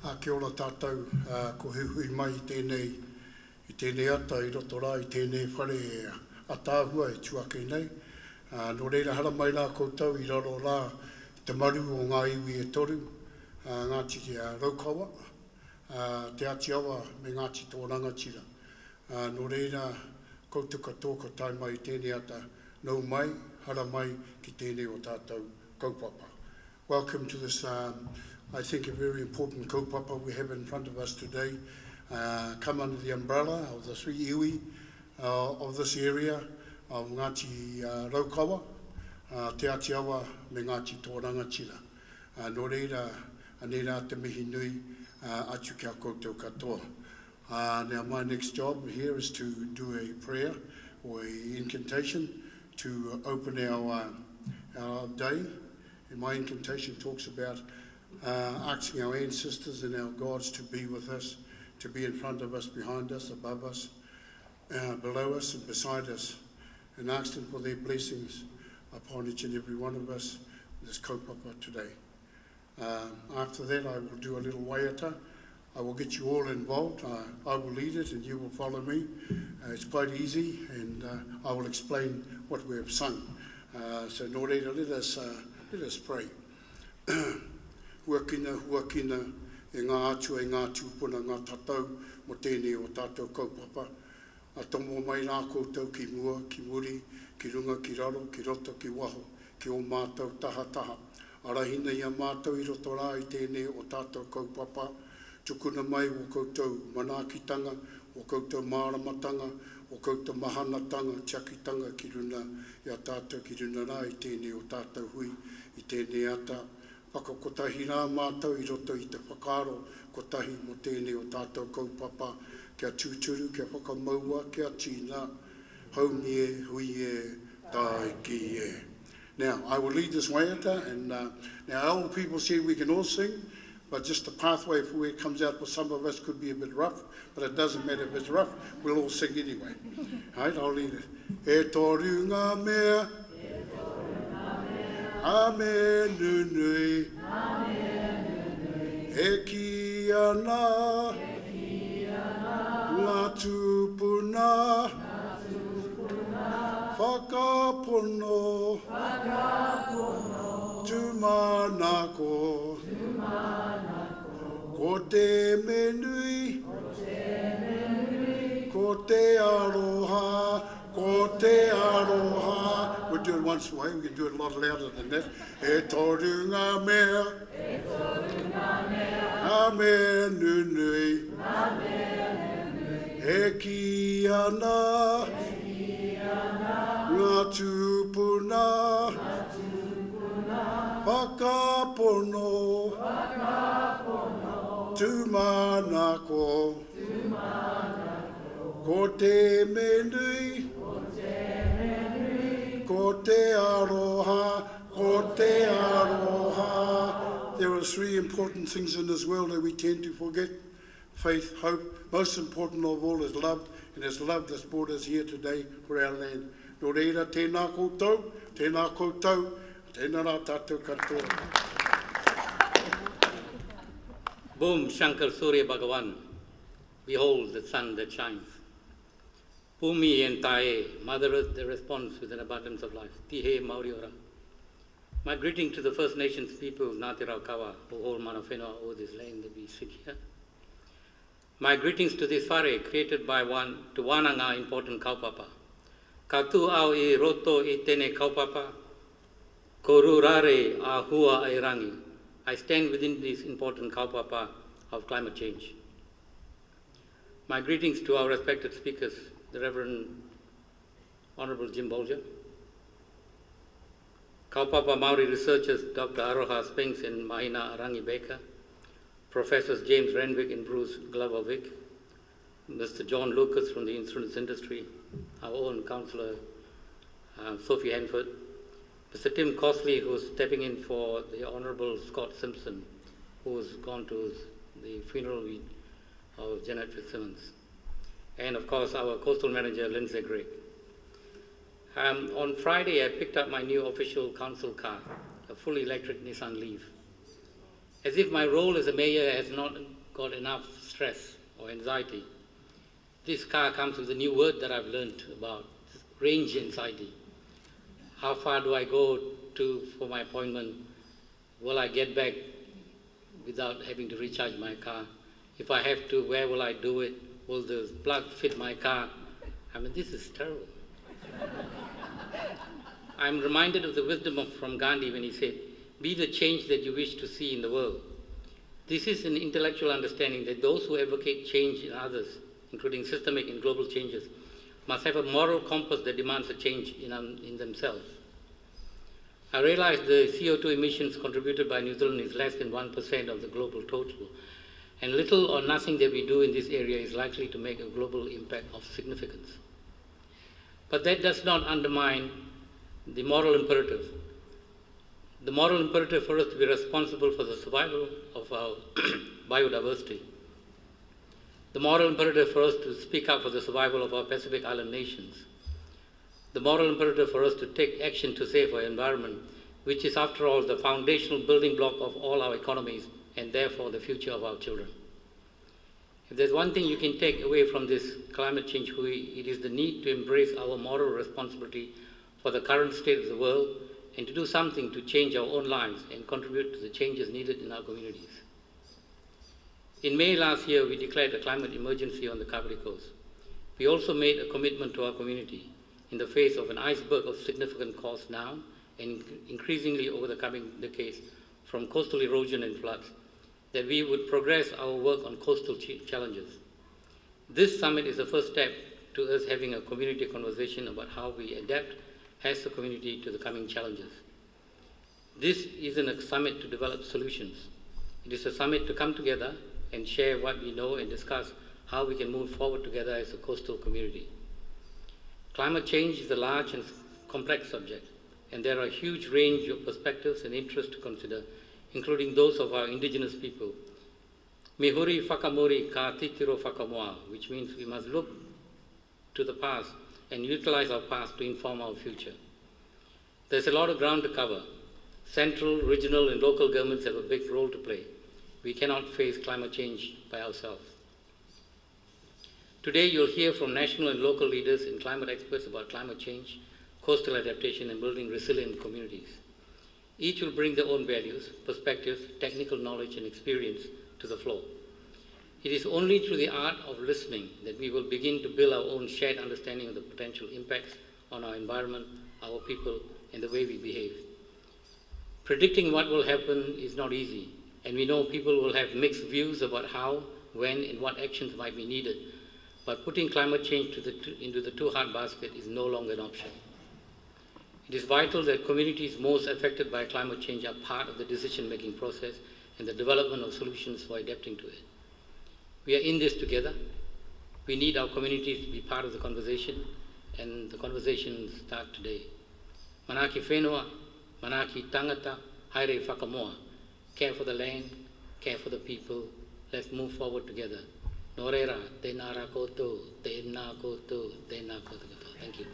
Kia ora tātou, ko hui mai i tēnei ata i roto rā i tēnei whare a tāhua i tuake nei. Nō reira hara mai rā koutou i raro rā te maru o ngā iwi e toru, Ngāti Raukawa, te ati awa me Ngāti tō rangatira. Nō reira koutou katoa ko tai mai i tēnei ata, nau mai, hara mai ki tēnei o tātou kaupapa. Welcome to this, I think, a very important kaupapa we have in front of us today. Come under the umbrella of the three iwi of this area of Ngāti Raukawa, Te Atiawa me Ngāti tō rangatira. Nō reira, anera te mihi nui atu kia koutou katoa. Now my next job here is to do a prayer or an incantation to open our day. And my incantation talks about asking our ancestors and our gods to be with us, to be in front of us, behind us, above us, below us and beside us, and ask them for their blessings upon each and every one of us in this kaupapa today. After that, I will do a little waiata. I will get you all involved. I will lead it and you will follow me. It's quite easy, and I will explain what we have sung. So nō reira, let us pray. Huakina, huakina, e ngā atua, e ngā tūpuna, ngā tatau, mo tēnei o tātou kaupapa. A tomo mai rā koutou ki mua, ki muri, ki runga, ki raro, ki roto, ki waho, ki o mātou taha taha. Arahina ia mātou i roto rā i tēnei o tātou kaupapa. Tukuna mai o koutou manaakitanga, o koutou māramatanga, o koutou mahanatanga, tiakitanga ki runa, ia tātou ki runa rā i tēnei o tātou hui, i tēnei ata. Whakakotahi rā mātou i roto i te whakaro, kotahi mo tēnei o tātou kaupapa, kia tūturu, kia whakamaua, kia tīna, haumie, huie, tai ki e. Now, I will lead this waiata, and now old people say we can all sing, but just the pathway for where it comes out for some of us could be a bit rough, but it doesn't matter if it's rough, we'll all sing anyway. Right, I'll lead it. E toru ngā mea, ame nunui, e ki ana, ngā tūpuna, whakapono, tūmanako, ko te menui, ko te aroha, ko te aroha. We'll do it once way, we can do it a lot louder than that. E toru ngā mea, ame nunui, e ki ana, ngā tūpuna, whakapono, tūmanako, ko te menui, ko te aroha, ko te aroha. There are three important things in this world that we tend to forget. Faith, hope. Most important of all is love, and it's love that's brought us here today for our land. Nō reira, tēnā koutou, tēnā koutou, tēnā rā tātou katoa. Boom, Shankar Surya Bhagavan, behold the sun that shines. Pumi and Tae, Mother Earth, the response with an abundance of life. Tihe Maori Ora. My greeting to the First Nations people of Ngāti Raukawa, who hold mana whenua o this land that we sit here. My greetings to this whare created by one, to wānanga important kaupapa. Ka tū au I roto I tēnei kaupapa, ko rurare a hua ai rangi. I stand within this important kaupapa of climate change. My greetings to our respected speakers, the Reverend Honourable Jim Bolger, kaupapa Maori researchers Dr. Aroha Spinks and Mahina Arangi Baker, Professors James Renwick and Bruce Glover-Vick, Mr. John Lucas from the insurance industry, our own councillor Sophie Hanford, Mr. Tim Cosley, who's stepping in for the Honourable Scott Simpson, who's gone to the funeral of Janet Fitzsimmons, and of course our coastal manager Lindsay Gregg. On Friday I picked up my new official council car, a fully electric Nissan Leaf. as if my role as a mayor has not got enough stress or anxiety. This car comes with a new word that I've learned about, range anxiety. How far do I go for my appointment? Will I get back without having to recharge my car? If I have to, where will I do it? Will the plug fit my car? I mean, this is terrible. I'm reminded of the wisdom from Gandhi when he said, "Be the change that you wish to see in the world." This is an intellectual understanding that those who advocate change in others, including systemic and global changes, must have a moral compass that demands a change in themselves. I realize the CO2 emissions contributed by New Zealand is less than 1% of the global total, and little or nothing that we do in this area is likely to make a global impact of significance. But that does not undermine the moral imperative. The moral imperative for us to be responsible for the survival of our biodiversity. The moral imperative for us to speak up for the survival of our Pacific Island nations. The moral imperative for us to take action to save our environment, which is, after all, the foundational building block of all our economies and therefore the future of our children. If there's one thing you can take away from this climate change hui, it is the need to embrace our moral responsibility for the current state of the world and to do something to change our own lives and contribute to the changes needed in our communities. In May last year, we declared a climate emergency on the Kāpiti Coast. We also made a commitment to our community in the face of an iceberg of significant cost now and increasingly over the coming decades from coastal erosion and floods, that we would progress our work on coastal challenges. This summit is the first step to us having a community conversation about how we adapt as a community to the coming challenges. This isn't a summit to develop solutions. It is a summit to come together and share what we know and discuss how we can move forward together as a coastal community. Climate change is a large and complex subject, and there are a huge range of perspectives and interests to consider, including those of our indigenous people. Mihuri whakamuri ka titiro whakamoa, which means we must look to the past and utilize our past to inform our future. There's a lot of ground to cover. Central, regional, and local governments have a big role to play. We cannot face climate change by ourselves. Today, you'll hear from national and local leaders and climate experts about climate change, coastal adaptation, and building resilient communities. Each will bring their own values, perspectives, technical knowledge, and experience to the floor. It is only through the art of listening that we will begin to build our own shared understanding of the potential impacts on our environment, our people, and the way we behave. Predicting what will happen is not easy, and we know people will have mixed views about how, when, and what actions might be needed, but putting climate change into the too hard basket is no longer an option. It is vital that communities most affected by climate change are part of the decision-making process and the development of solutions for adapting to it. We are in this together. We need our communities to be part of the conversation, and the conversation starts today. Manaki whenua, manaki tangata, haere whakamoa. Care for the land, care for the people. Let's move forward together. Nō reira, tēnā rā koutou, tēnā koutou, tēnā koutou. Thank you.